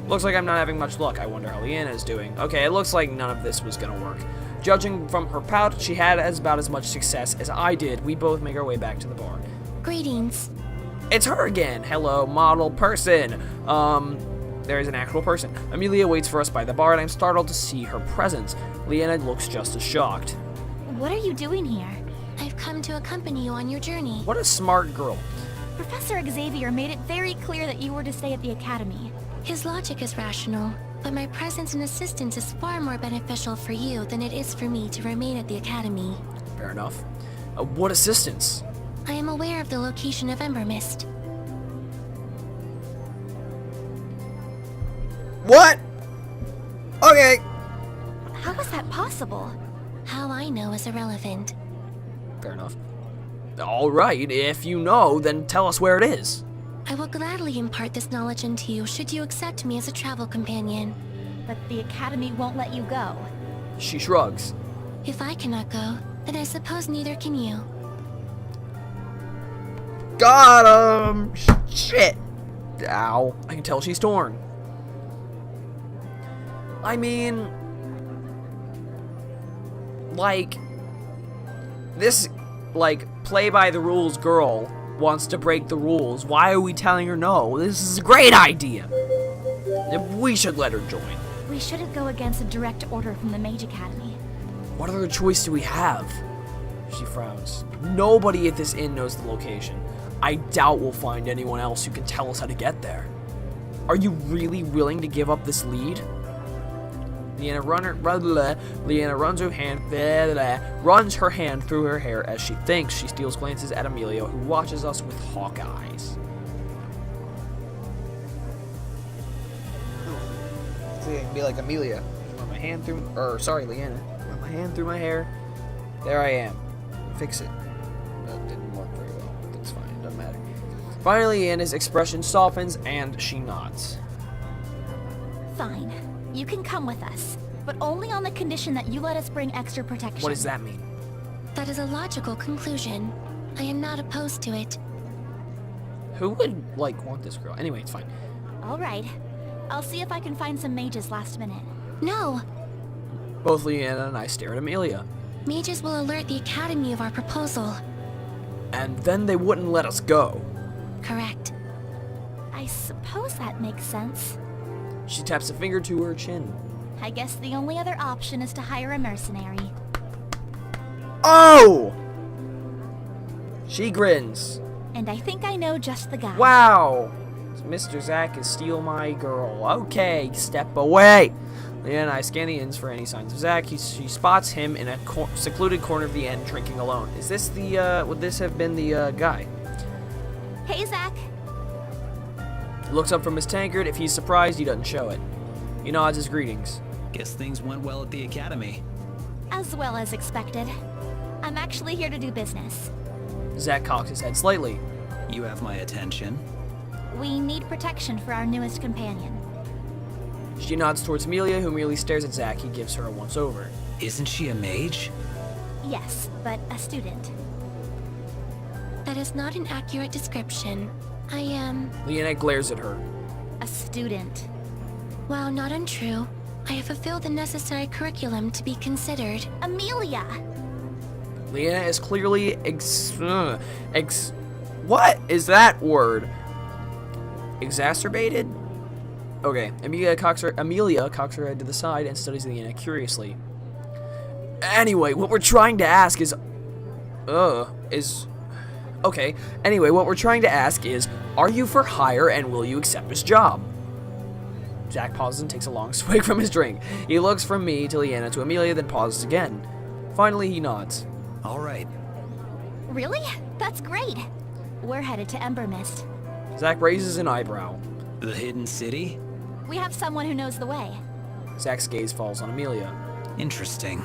Looks like I'm not having much luck. I wonder how Leanna is doing. Okay, it looks like none of this was gonna work. Judging from her pout, she had about as much success as I did. We both make our way back to the bar. Greetings. It's her again. Hello, model person. There is an actual person. Amelia waits for us by the bar, and I'm startled to see her presence. Leanna looks just as shocked. What are you doing here? I've come to accompany you on your journey. What a smart girl. Professor Xavier made it very clear that you were to stay at the academy. His logic is rational, but my presence and assistance is far more beneficial for you than it is for me to remain at the academy. Fair enough. What assistance? I am aware of the location of Ember Mist. What? Okay. How is that possible? How I know is irrelevant. Fair enough. Alright, if you know, then tell us where it is. I will gladly impart this knowledge into you should you accept me as a travel companion. But the academy won't let you go. She shrugs. If I cannot go, then I suppose neither can you. Got him! Shit! Ow. I can tell she's torn. I mean... like... this, like, play-by-the-rules girl wants to break the rules. Why are we telling her no? This is a great idea! We should let her join. We shouldn't go against a direct order from the Mage Academy. What other choice do we have? She frowns. Nobody at this inn knows the location. I doubt we'll find anyone else who can tell us how to get there. Are you really willing to give up this lead? Leanna runs her hand through her hair as she thinks. She steals glances at Amelia, who watches us with hawk eyes. See, I can be like Amelia. Run my hand through, Leanna. Run my hand through my hair. There I am. Fix it. That didn't work very well. That's fine. It doesn't matter. Finally, Leanna's expression softens and she nods. Fine. You can come with us, but only on the condition that you let us bring extra protection. What does that mean? That is a logical conclusion. I am not opposed to it. Who would, like, want this girl? Anyway, it's fine. All right. I'll see if I can find some mages last minute. No! Both Leanna and I stare at Amelia. Mages will alert the Academy of our proposal. And then they wouldn't let us go. Correct. I suppose that makes sense. She taps a finger to her chin. I guess the only other option is to hire a mercenary. Oh! She grins. And I think I know just the guy. Wow! Mr. Zack is steal my girl. Okay, step away. Leanna and I scan the inns for any signs of Zack. She spots him in a secluded corner of the inn, drinking alone. Is this the, would this have been the, guy? Hey, Zack. He looks up from his tankard. If he's surprised, he doesn't show it. He nods his greetings. Guess things went well at the academy. As well as expected. I'm actually here to do business. Zack cocks his head slightly. You have my attention. We need protection for our newest companion. She nods towards Amelia, who merely stares at Zack. He gives her a once-over. Isn't she a mage? Yes, but a student. That is not an accurate description. I am... Leanna glares at her. A student. While not untrue, I have fulfilled the necessary curriculum to be considered. Amelia! Leanna is clearly what is that word? Exacerbated? Okay, Amelia cocks her head to the side and studies Leanna curiously. Anyway, what we're trying to ask is... Okay, anyway, what we're trying to ask is, are you for hire and will you accept this job? Zack pauses and takes a long swig from his drink. He looks from me to Leanna to Amelia, then pauses again. Finally, he nods. All right. Really? That's great. We're headed to Ember Mist. Zack raises an eyebrow. The hidden city? We have someone who knows the way. Zack's gaze falls on Amelia. Interesting.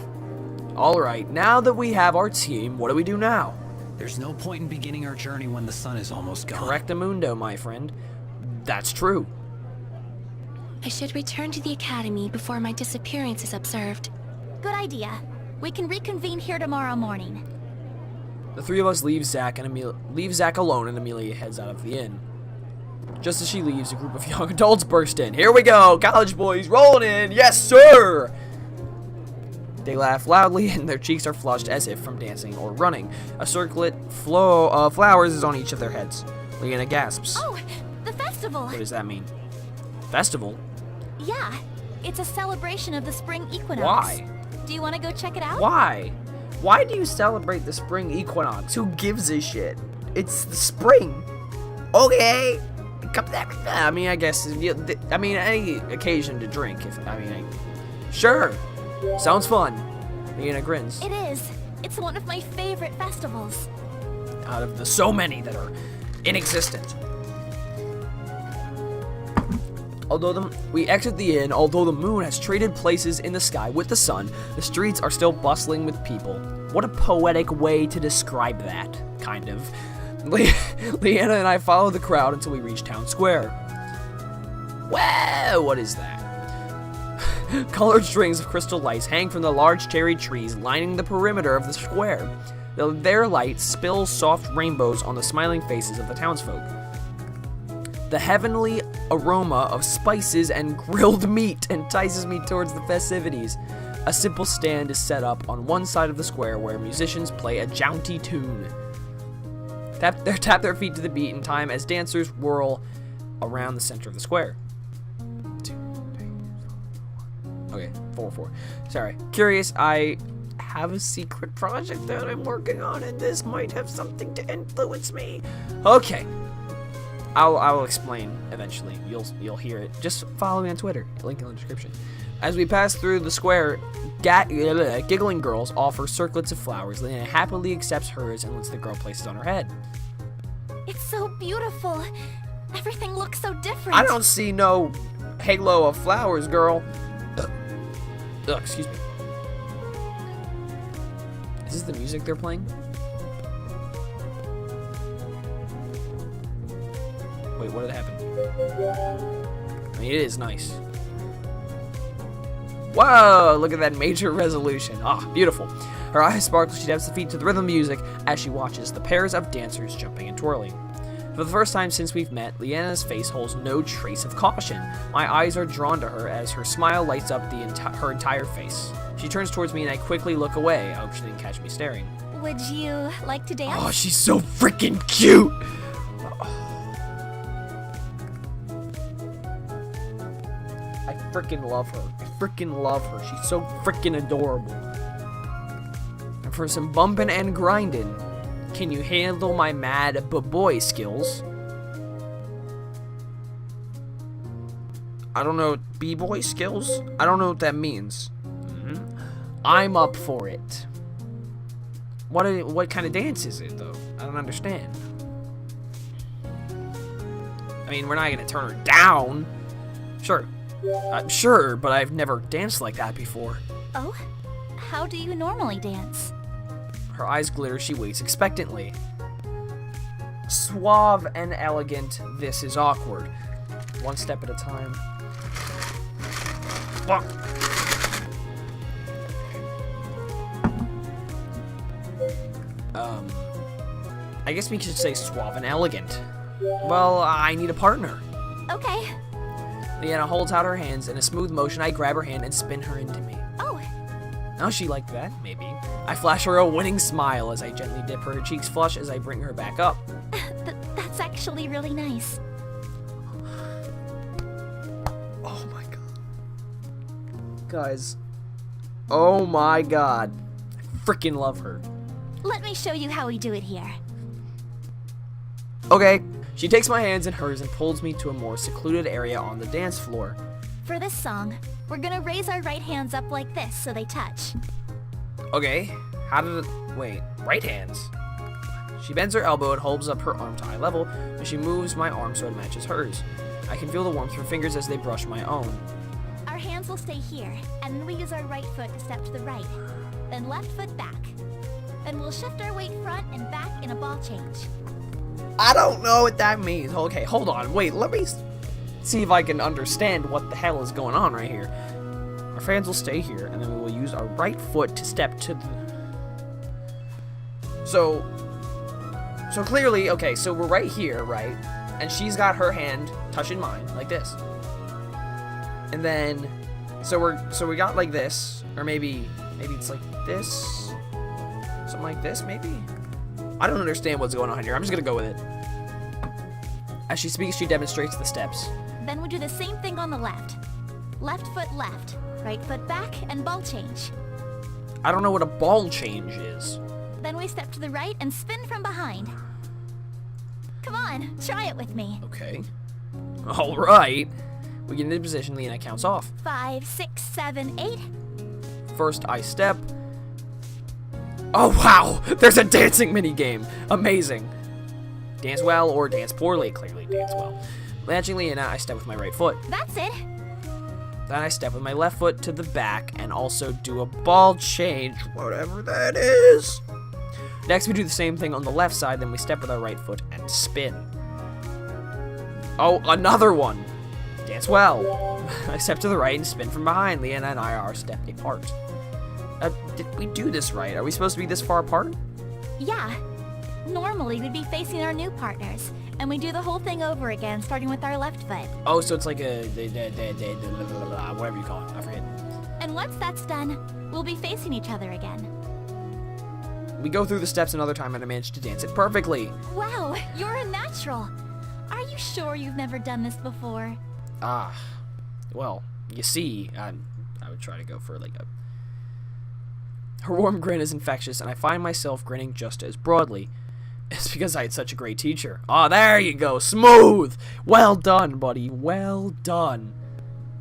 Alright, now that we have our team, what do we do now? There's no point in beginning our journey when the sun is almost gone. Correctamundo, my friend. That's true. I should return to the academy before my disappearance is observed. Good idea. We can reconvene here tomorrow morning. The three of us leave Zack alone, and Amelia heads out of the inn. Just as she leaves, a group of young adults burst in. Here we go, college boys rolling in. Yes, sir. They laugh loudly, and their cheeks are flushed as if from dancing or running. A circlet flow of flowers is on each of their heads. Leanna gasps. Oh, the festival! What does that mean? Festival? Yeah, it's a celebration of the Spring Equinox. Why? Do you want to go check it out? Why? Why do you celebrate the Spring Equinox? Who gives a shit? It's the spring. Okay. I mean, I guess. I mean, any occasion to drink. Sure. Sounds fun. Leanna grins. It is. It's one of my favorite festivals. Out of the so many that are in existence. We exit the inn, although the moon has traded places in the sky with the sun, the streets are still bustling with people. What a poetic way to describe that, kind of. Leanna and I follow the crowd until we reach town square. Whoa, what is that? Colored strings of crystal lights hang from the large cherry trees lining the perimeter of the square. Their light spills soft rainbows on the smiling faces of the townsfolk. The heavenly aroma of spices and grilled meat entices me towards the festivities. A simple stand is set up on one side of the square where musicians play a jaunty tune. Tap their feet to the beat in time as dancers whirl around the center of the square. 2, 3, 4. Okay, 4. Sorry. Curious, I have a secret project that I'm working on, and this might have something to influence me. Okay. I'll explain eventually. You'll hear it. Just follow me on Twitter. Link in the description. As we pass through the square, giggling girls offer circlets of flowers. Leanna happily accepts hers and lets the girl place it on her head. It's so beautiful. Everything looks so different. I don't see no halo of flowers, girl. Excuse me. Is this the music they're playing? Wait, what did happen? I mean, it is nice. Whoa, look at that major resolution. Ah, beautiful. Her eyes sparkle. She taps the feet to the rhythm of music as she watches the pairs of dancers jumping and twirling. For the first time since we've met, Leanna's face holds no trace of caution. My eyes are drawn to her as her smile lights up her entire face. She turns towards me and I quickly look away. I hope she didn't catch me staring. Would you like to dance? Oh, she's so freaking cute! I freaking love her. She's so freaking adorable. And for some bumping and grinding, can you handle my mad boy skills? I don't know, b-boy skills? I don't know what that means. I'm up for it. What kind of dance is it, though? I don't understand. I mean, we're not gonna turn her down. Sure. Sure, but I've never danced like that before. Oh? How do you normally dance? Her eyes glitter, she waits expectantly. Suave and elegant, this is awkward. One step at a time. I guess we could say suave and elegant. Well, I need a partner. Okay. Leanna holds out her hands. In a smooth motion, I grab her hand and spin her into me. Oh. Oh, she liked that, maybe. I flash her a winning smile as I gently dip her cheeks flush as I bring her back up. That's actually really nice. Oh my god. Guys. Oh my god. I freaking love her. Let me show you how we do it here. Okay. She takes my hands in hers and pulls me to a more secluded area on the dance floor. For this song, we're gonna raise our right hands up like this so they touch. Okay. How did it... Wait. Right hands? She bends her elbow and holds up her arm to eye level, and she moves my arm so it matches hers. I can feel the warmth of her fingers as they brush my own. Our hands will stay here, and then we use our right foot to step to the right. Then left foot back. Then we'll shift our weight front and back in a ball change. I don't know what that means. Okay, hold on. Wait, let me see if I can understand what the hell is going on right here. Our hands will stay here, and then we will use our right foot to step to the... So clearly, okay, so we're right here, right? and she's got her hand touching mine like this. And then, so we got like this, or maybe it's like this, something like this, maybe. I don't understand what's going on here. I'm just gonna go with it. As she speaks, she demonstrates the steps. Then we do the same thing on the left. Left foot left, right foot back, and ball change. I don't know what a ball change is. Then we step to the right and spin from behind. Come on, try it with me. Okay. All right. We get into position. Leanna counts off. 5, 6, 7, 8. First, I step. Oh, wow. There's a dancing minigame. Amazing. Dance well or dance poorly. Clearly dance well. Latching Leanna, I step with my right foot. That's it. Then I step with my left foot to the back and also do a ball change, whatever that is. Next, we do the same thing on the left side, then we step with our right foot and spin. Oh, another one. Dance well. I step to the right and spin from behind. Leanna and I are stepped apart. Did we do this right? Are we supposed to be this far apart? Yeah. Normally, we'd be facing our new partners, and we do the whole thing over again, starting with our left foot. Oh, so it's like a whatever you call it. I forget. And once that's done, we'll be facing each other again. We go through the steps another time, and I managed to dance it perfectly. Wow, you're a natural. Are you sure you've never done this before? Well, you see, I would try to go for like a... Her warm grin is infectious, and I find myself grinning just as broadly. It's because I had such a great teacher. Oh, there you go. Smooth. Well done, buddy. Well done.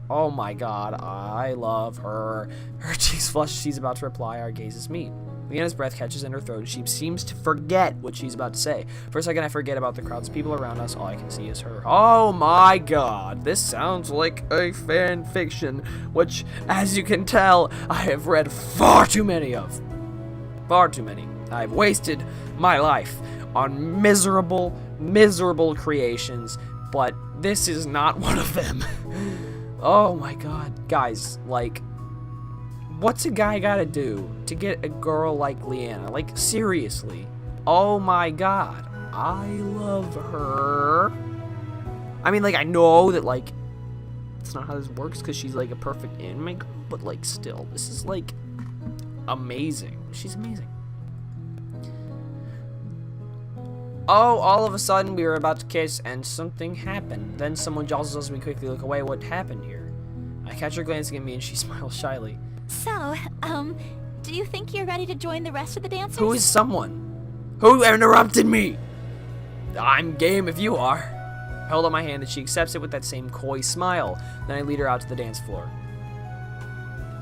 Oh my god, I love her. Her cheeks flush as she's about to reply. Our gazes meet. Leanna's breath catches in her throat, and she seems to forget what she's about to say. For a second, I forget about the crowds of people around us. All I can see is her. Oh my god, this sounds like a fan fiction, which, as you can tell, I have read far too many of. Far too many. I've wasted my life on miserable, miserable creations, but this is not one of them. Oh my god. Guys, like... what's a guy gotta do to get a girl like Leanna? Like, seriously. Oh my god. I love her. I mean, like, I know that, like, it's not how this works because she's, like, a perfect anime girl, but, like, still, this is, like, amazing. She's amazing. Oh, all of a sudden, we were about to kiss, and something happened. Then someone jostles us, and we quickly look away. What happened here? I catch her glancing at me, and she smiles shyly. So, do you think you're ready to join the rest of the dancers? Who is someone? Who interrupted me? I'm game if you are. I hold out my hand and she accepts it with that same coy smile. Then I lead her out to the dance floor.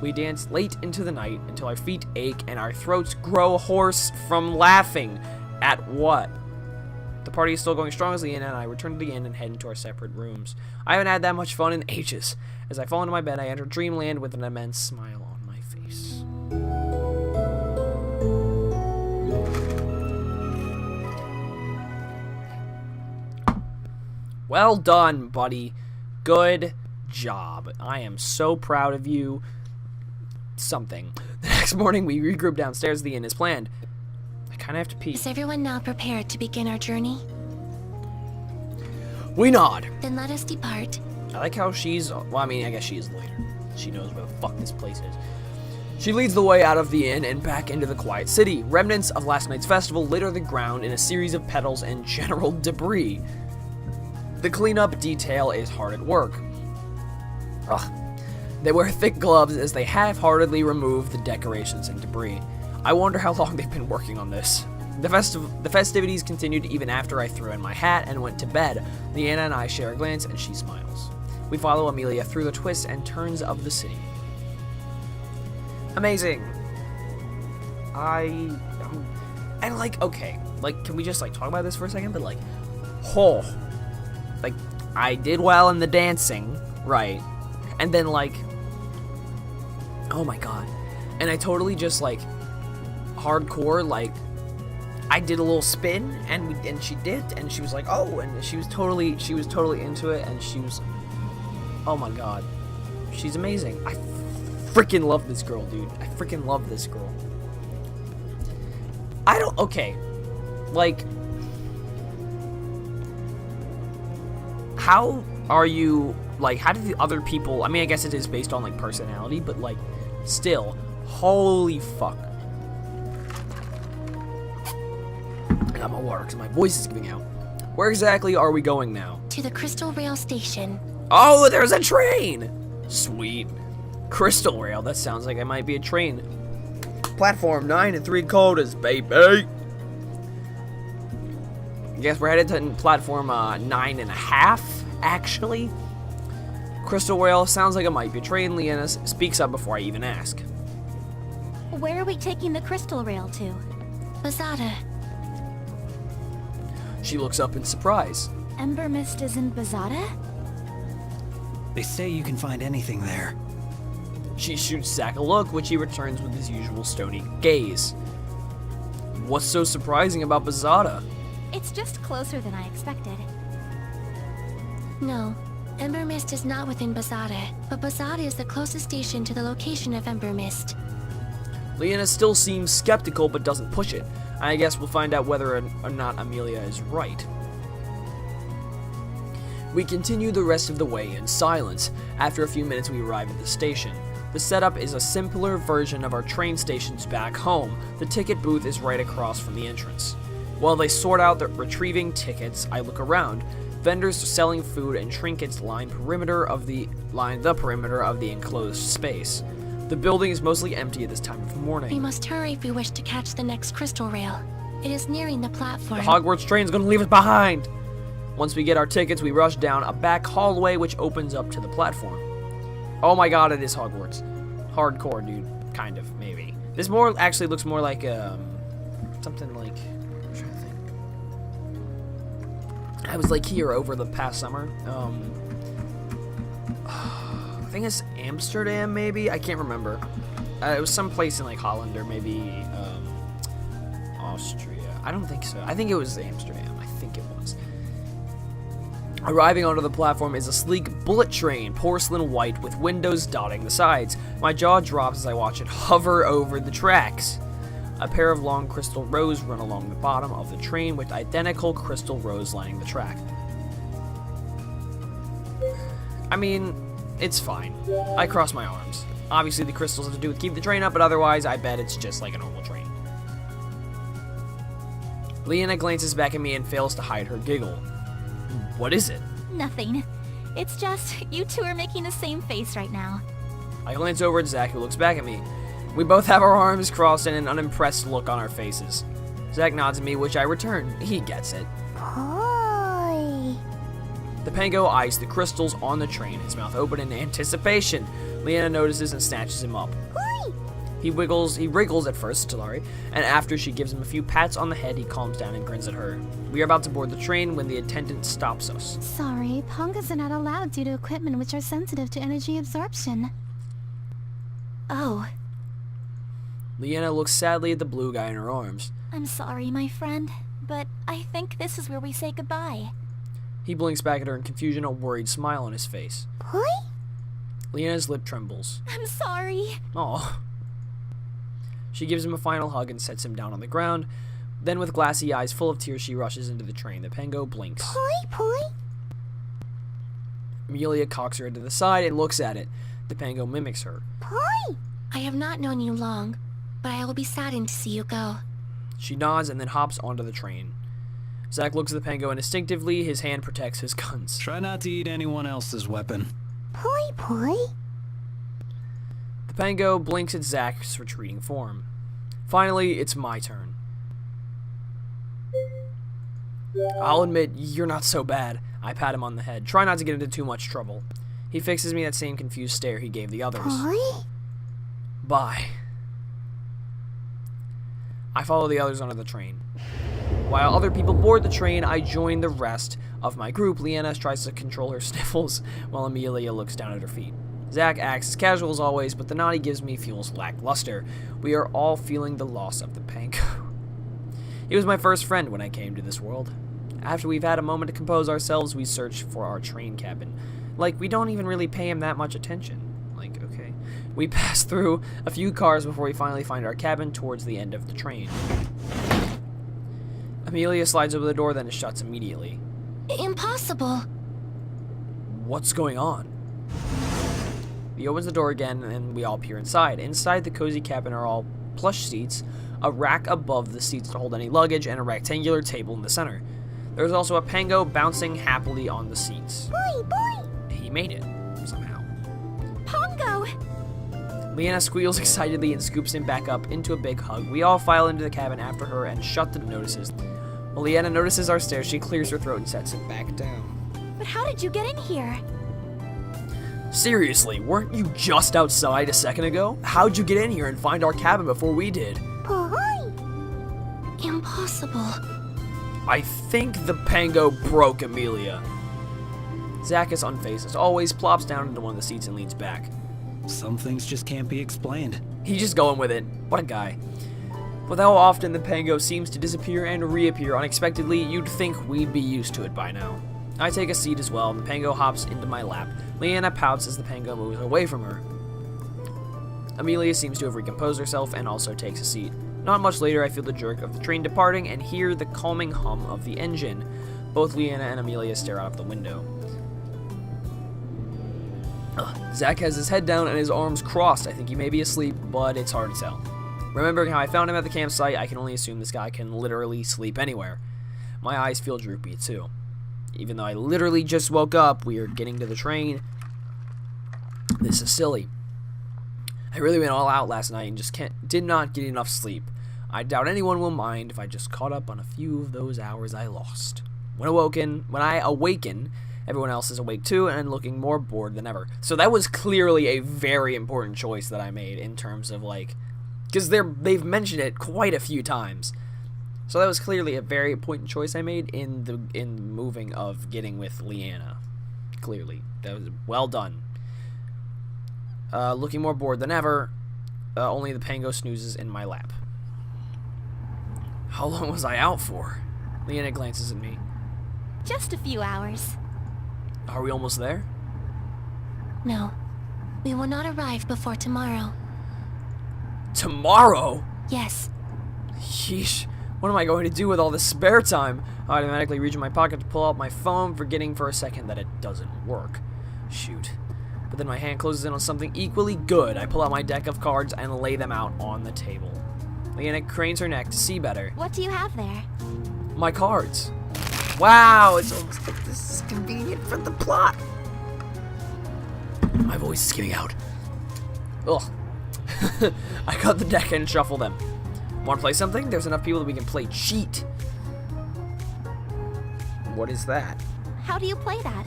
We dance late into the night until our feet ache and our throats grow hoarse from laughing. At what? The party is still going strong as Leanna and I return to the inn and head into our separate rooms. I haven't had that much fun in ages. As I fall into my bed, I enter dreamland with an immense smile on my face. Well done, buddy. Good job. I am so proud of you. Something. The next morning, we regroup downstairs. The inn is planned. I kind of have to pee. Is everyone now prepared to begin our journey? We nod. Then let us depart. I like how she's... well, I mean, I guess she is later. She knows where the fuck this place is. She leads the way out of the inn and back into the quiet city. Remnants of last night's festival litter the ground in a series of petals and general debris. The cleanup detail is hard at work. Ugh. They wear thick gloves as they half-heartedly remove the decorations and debris. I wonder how long they've been working on this. The festivities continued even after I threw in my hat and went to bed. Leanna and I share a glance and she smiles. We follow Amelia through the twists and turns of the city. Amazing. And like, okay, like, can we just like talk about this for a second? But like, like, I did well in the dancing, right? And then like, oh my god, and I totally just like hardcore, like, I did a little spin and she did, and she was like, oh, and she was totally into it, and she was, oh my god, she's amazing. I freaking love this girl, dude. I freaking love this girl. okay, like, how are you, like, how did the other people, I mean, I guess it is based on, like, personality, but, like, still, holy fuck. I got my water because my voice is giving out. Where exactly are we going now? To the Crystal Rail Station. Oh, there's a train! Sweet. Crystal Rail, that sounds like it might be a train. Platform 9 3/4, baby! I guess we're headed to platform 9.5, actually. Crystal Rail sounds like it might be a train. Leanna speaks up before I even ask. Where are we taking the crystal rail to? Bazada. She looks up in surprise. Ember Mist is in Bazada? They say you can find anything there. She shoots Zack a look, which he returns with his usual stony gaze. What's so surprising about Bazada? It's just closer than I expected. No, Ember Mist is not within Bazada, but Bazada is the closest station to the location of Ember Mist. Leanna still seems skeptical but doesn't push it. I guess we'll find out whether or not Amelia is right. We continue the rest of the way in silence. After a few minutes we arrive at the station. The setup is a simpler version of our train stations back home. The ticket booth is right across from the entrance. While they sort out the retrieving tickets, I look around. Vendors selling food and trinkets line the perimeter of the enclosed space. The building is mostly empty at this time of morning. We must hurry if we wish to catch the next crystal rail. It is nearing the platform. The Hogwarts train's gonna leave us behind! Once we get our tickets, we rush down a back hallway which opens up to the platform. Oh my god, it is Hogwarts. Hardcore, dude. Kind of, maybe. This actually looks more like, something like, I'm trying to think. I was like here over the past summer. I think it's Amsterdam, maybe? I can't remember. It was some place in like Holland or maybe Austria. I don't think so. I think it was Amsterdam. I think it was. Arriving onto the platform is a sleek bullet train, porcelain white with windows dotting the sides. My jaw drops as I watch it hover over the tracks. A pair of long crystal rows run along the bottom of the train with identical crystal rows lining the track. I mean, it's fine. I cross my arms. Obviously the crystals have to do with keep the train up, but otherwise I bet it's just like a normal train. Leanna glances back at me and fails to hide her giggle. What is it? Nothing. It's just, you two are making the same face right now. I glance over at Zack, who looks back at me. We both have our arms crossed and an unimpressed look on our faces. Zack nods at me, which I return. He gets it. Hi. The Pango eyes the crystals on the train, his mouth open in anticipation. Leanna notices and snatches him up. Hi. He wriggles at first, Talari, and after she gives him a few pats on the head, he calms down and grins at her. We are about to board the train when the attendant stops us. Sorry, Pongas are not allowed due to equipment which are sensitive to energy absorption. Oh, Leanna looks sadly at the blue guy in her arms. I'm sorry, my friend, but I think this is where we say goodbye. He blinks back at her in confusion, a worried smile on his face. Hi? Leanna's lip trembles. I'm sorry. Aw. She gives him a final hug and sets him down on the ground. Then with glassy eyes full of tears, she rushes into the train. The Pango blinks. Poi. Amelia cocks her head to the side and looks at it. The Pango mimics her. Poi. I have not known you long, but I will be saddened to see you go. She nods and then hops onto the train. Zack looks at the Pango and instinctively his hand protects his guns. Try not to eat anyone else's weapon. Poi. The Pango blinks at Zack's retreating form. Finally, it's my turn. I'll admit, you're not so bad. I pat him on the head. Try not to get into too much trouble. He fixes me that same confused stare he gave the others. Poi. Bye. I follow the others onto the train. While other people board the train, I join the rest of my group. Leanna tries to control her sniffles, while Amelia looks down at her feet. Zack acts as casual as always, but the nod he gives me feels lackluster. We are all feeling the loss of the Pango. He was my first friend when I came to this world. After we've had a moment to compose ourselves, we search for our train cabin. Like, we don't even really pay him that much attention. Like, okay. We pass through a few cars before we finally find our cabin towards the end of the train. Amelia slides over the door, then it shuts immediately. Impossible. What's going on? He opens the door again, and we all peer inside. Inside the cozy cabin are all plush seats, a rack above the seats to hold any luggage, and a rectangular table in the center. There's also a pango bouncing happily on the seats. Boy, boy! He made it, somehow. Pongo! Leanna squeals excitedly and scoops him back up into a big hug. We all file into the cabin after her and shut the notices. When Leanna notices our stare, she clears her throat and sets it back down. But how did you get in here? Seriously, weren't you just outside a second ago? How'd you get in here and find our cabin before we did? Boy! Impossible. I think the pango broke Amelia. Zach is unfazed as always, plops down into one of the seats and leans back. Some things just can't be explained. He's just going with it. What a guy. With how often the pango seems to disappear and reappear unexpectedly, you'd think we'd be used to it by now. I take a seat as well, and the pango hops into my lap. Leanna pouts as the pango moves away from her. Amelia seems to have recomposed herself and also takes a seat. Not much later, I feel the jerk of the train departing and hear the calming hum of the engine. Both Leanna and Amelia stare out of the window. Zach has his head down and his arms crossed. I think he may be asleep, but it's hard to tell. Remembering how I found him at the campsite, I can only assume this guy can literally sleep anywhere. My eyes feel droopy, too. Even though I literally just woke up, we are getting to the train. This is silly. I really went all out last night and just did not get enough sleep. I doubt anyone will mind if I just caught up on a few of those hours I lost. When I awaken, everyone else is awake too and looking more bored than ever. So that was clearly a very important choice that I made in terms of like, because they've mentioned it quite a few times. So that was clearly a very important choice I made in the moving of getting with Leanna. Clearly, that was well done. Looking more bored than ever, only the pango snoozes in my lap. How long was I out for? Leanna glances at me. Just a few hours. Are we almost there? No. We will not arrive before tomorrow. Tomorrow? Yes. Yeesh. What am I going to do with all this spare time? I automatically reach in my pocket to pull out my phone, forgetting for a second that it doesn't work. Shoot. But then my hand closes in on something equally good. I pull out my deck of cards and lay them out on the table. Leanna cranes her neck to see better. What do you have there? My cards. Wow, it's almost like this is convenient for the plot. My voice is giving out. Ugh. I cut the deck and shuffle them. Want to play something? There's enough people that we can play cheat. What is that? How do you play that?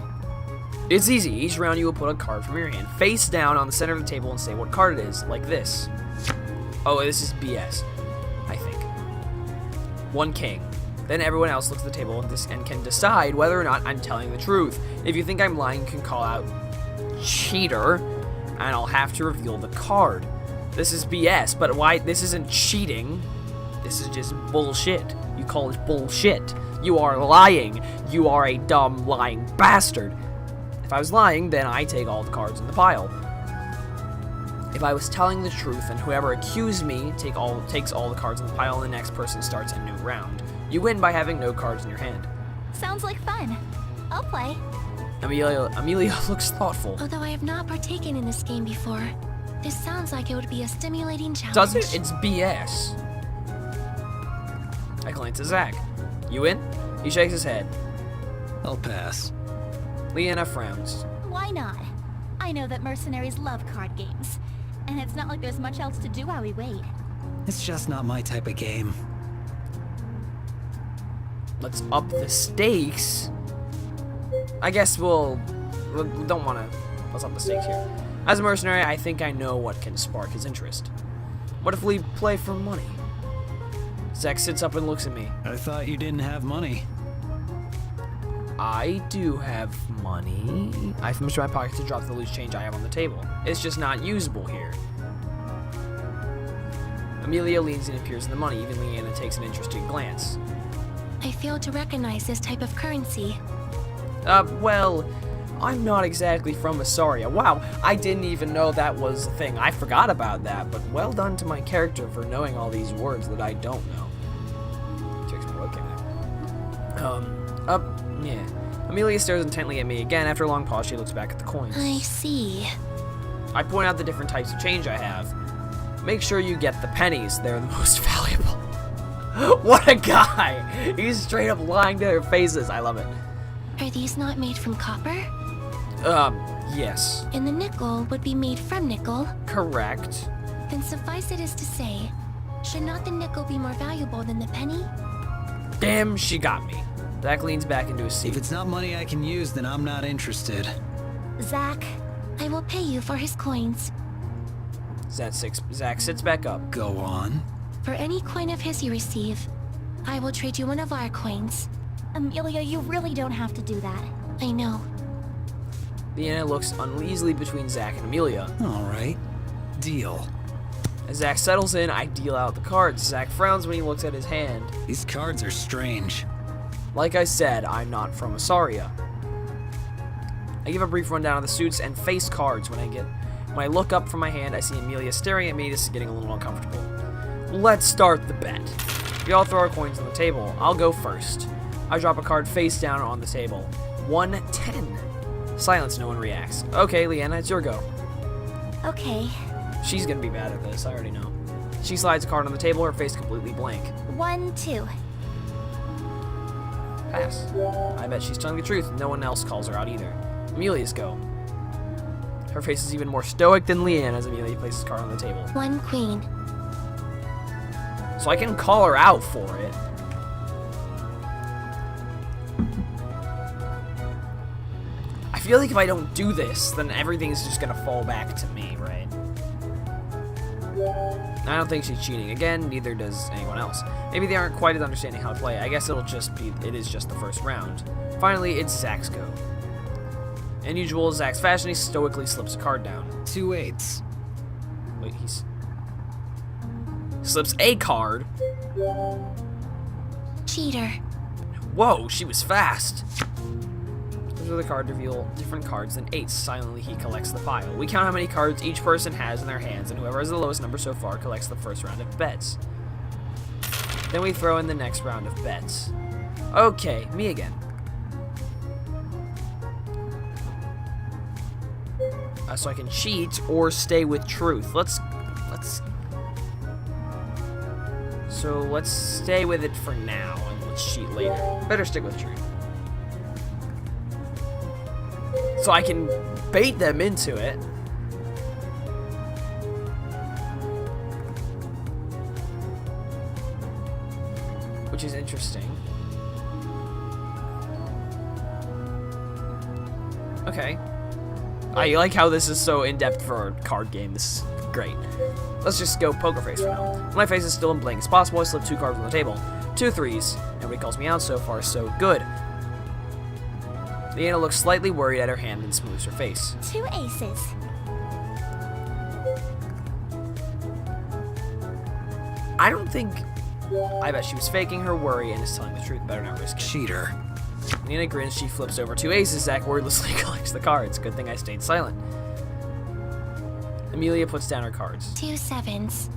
It's easy. Each round you will put a card from your hand face down on the center of the table and say what card it is, like this. Oh, this is BS, I think. One king. Then everyone else looks at the table and can decide whether or not I'm telling the truth. If you think I'm lying, you can call out cheater, and I'll have to reveal the card. This is BS, but why? This isn't cheating. This is just bullshit. You call it bullshit. You are lying. You are a dumb, lying bastard. If I was lying, then I take all the cards in the pile. If I was telling the truth, then whoever accused me takes all the cards in the pile, and the next person starts a new round. You win by having no cards in your hand. Sounds like fun. I'll play. Amelia looks thoughtful. Although I have not partaken in this game before, this sounds like it would be a stimulating challenge. Does it? It's BS. I glance at Zach. You in? He shakes his head. I'll pass. Leanna frowns. Why not? I know that mercenaries love card games. And it's not like there's much else to do while we wait. It's just not my type of game. Let's up the stakes. I guess we don't want to. Let's up the stakes here. As a mercenary, I think I know what can spark his interest. What if we play for money? Zach sits up and looks at me. I thought you didn't have money. I do have money. I fumble through my pocket to drop the loose change I have on the table. It's just not usable here. Amelia leans and peers in the money. Even Leanna takes an interested glance. I fail to recognize this type of currency. Well, I'm not exactly from Assaria. Wow, I didn't even know that was a thing. I forgot about that, but well done to my character for knowing all these words that I don't know. Takes me okay. Yeah. Amelia stares intently at me again. After a long pause, she looks back at the coins. I see. I point out the different types of change I have. Make sure you get the pennies. They're the most valuable. What a guy! He's straight up lying to their faces. I love it. Are these not made from copper? Yes. And the nickel would be made from nickel? Correct. Then suffice it is to say, should not the nickel be more valuable than the penny? Damn, she got me. Zach leans back into his seat. If it's not money I can use, then I'm not interested. Zach, I will pay you for his coins. Zach sits back up. Go on. For any coin of his you receive, I will trade you one of our coins. Amelia, you really don't have to do that. I know. Leanna looks uneasily between Zach and Amelia. All right. Deal. As Zach settles in, I deal out the cards. Zach frowns when he looks at his hand. These cards are strange. Like I said, I'm not from Asaria. I give a brief rundown of the suits and face cards. When I look up from my hand, I see Amelia staring at me. This is getting a little uncomfortable. Let's start the bet. We all throw our coins on the table. I'll go first. I drop a card face down on the table. 110. Silence, no one reacts. Okay, Leanna, it's your go. Okay. She's gonna be bad at this, I already know. She slides a card on the table, her face completely blank. 1, 2. Pass. I bet she's telling the truth. No one else calls her out either. Amelia's go. Her face is even more stoic than Leanne as Amelia places a card on the table. 1 queen. So I can call her out for it. I feel like if I don't do this, then everything's just gonna fall back to me, right? I don't think she's cheating. Again, neither does anyone else. Maybe they aren't quite as understanding how to play. I guess it is just the first round. Finally, it's Zach's go. In usual Zach's fashion, he stoically slips a card down. 2 8s. Wait, he slips a card. Cheater. Whoa, she was fast. Those are the cards reveal different cards than 8s. Silently, he collects the pile. We count how many cards each person has in their hands, and whoever has the lowest number so far collects the first round of bets. Then we throw in the next round of bets. Okay, me again. So I can cheat or stay with truth. So let's stay with it for now, and let's cheat later. Better stick with truth. So I can bait them into it. Which is interesting. Okay. I like how this is so in-depth for a card game. This is great. Let's just go poker face for now. My face is still in blank as possible. I slip 2 cards on the table. 2 3s. Nobody calls me out. So far, so good. Leanna looks slightly worried at her hand and smooths her face. 2 aces. I don't think... I bet she was faking her worry and is telling the truth. Better not risk it. Cheater. Leanna grins. She flips over 2 aces. Zach wordlessly collects the cards. Good thing I stayed silent. Amelia puts down her cards. 2 7s.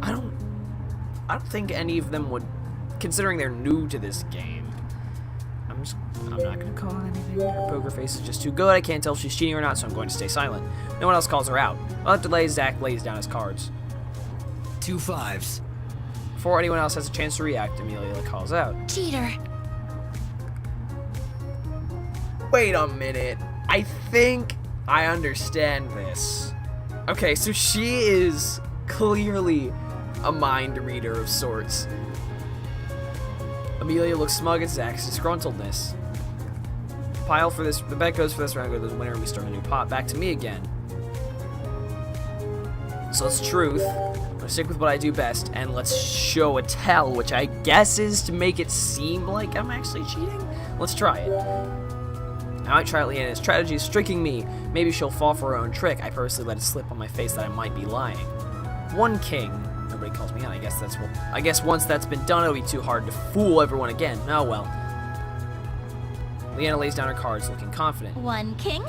I don't think any of them would, considering they're new to this game. I'm not gonna call anything. Her poker face is just too good. I can't tell if she's cheating or not, so I'm going to stay silent. No one else calls her out. I'll have to delay. Zach lays down his cards. 2 5s. Before anyone else has a chance to react, Amelia calls out. Cheater. Wait a minute. I think I understand this. Okay, so she is clearly a mind reader of sorts. Amelia looks smug at Zach's disgruntledness. The bet goes for this round, goes to the winner, and we start a new pot. Back to me again. So it's truth. I'm gonna stick with what I do best, and let's show a tell, which I guess is to make it seem like I'm actually cheating. Let's try it. I might try Leanna's strategy is tricking me. Maybe she'll fall for her own trick. I purposely let it slip on my face that I might be lying. 1 king. Nobody calls me out. I guess once that's been done, it'll be too hard to fool everyone again. Oh well. Leanna lays down her cards, looking confident. 1 king.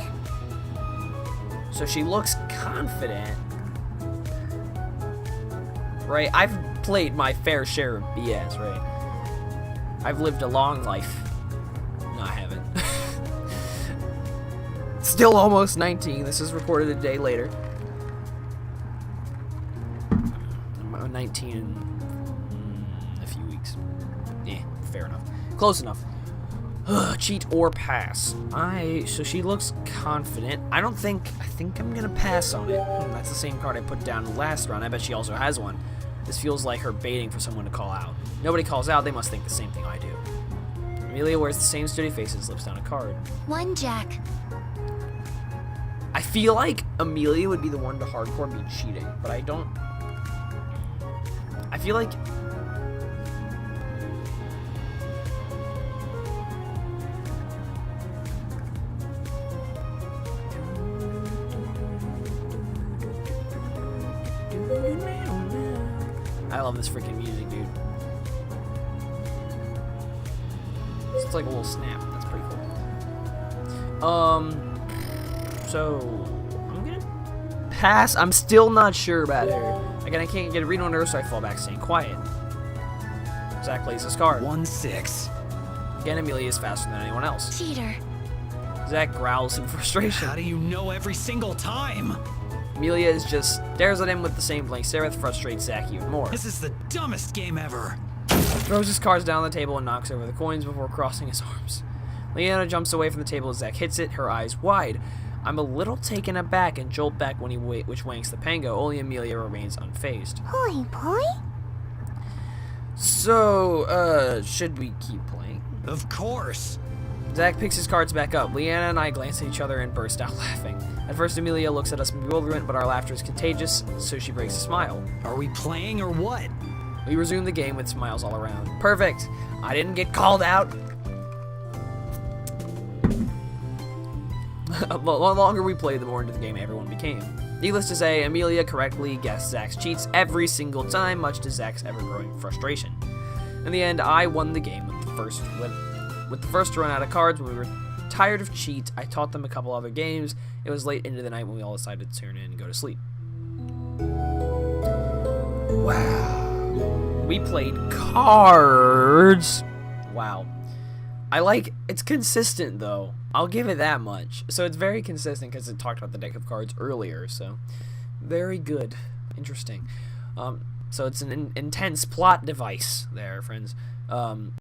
So she looks confident. Right? I've played my fair share of BS, right? I've lived a long life. still almost 19. This is recorded a day later. I'm 19 in a few weeks. Yeah, fair enough. Close enough. Cheat or pass. So she looks confident. I think I'm gonna pass on it. That's the same card I put down last round. I bet she also has one. This feels like her baiting for someone to call out. Nobody calls out, they must think the same thing I do. Amelia wears the same sturdy face and slips down a card. 1 Jack. I feel like Amelia would be the one to hardcore be cheating, but I don't. I feel like. I love this freaking music, dude. It's like a little snap. That's pretty cool. So I'm gonna pass. I'm still not sure about her. Again, I can't get a read on her, so I fall back staying quiet. Zach plays his card. 1-6. Again, Amelia is faster than anyone else. Cheater. Zach growls in frustration. How do you know every single time? Amelia is just stares at him with the same blank stare that frustrates Zach even more. This is the dumbest game ever. Throws his cards down on the table and knocks over the coins before crossing his arms. Leanna jumps away from the table as Zach hits it, her eyes wide. I'm a little taken aback and jolt back when he which wanks the pango. Only Amelia remains unfazed. Holy boy? So, should we keep playing? Of course. Zach picks his cards back up. Leanna and I glance at each other and burst out laughing. At first, Amelia looks at us in bewilderment, but our laughter is contagious, so she breaks a smile. Are we playing or what? We resume the game with smiles all around. Perfect! I didn't get called out! The longer we played, the more into the game everyone became. Needless to say, Amelia correctly guessed Zach's cheats every single time, much to Zach's ever-growing frustration. In the end, I won the game with the first to run out of cards. When we were tired of cheats, I taught them a couple other games. It was late into the night when we all decided to turn in and go to sleep. Wow. We played cards. Wow. It's consistent though. I'll give it that much. So it's very consistent because it talked about the deck of cards earlier. So very good. Interesting. So it's an intense plot device there, friends.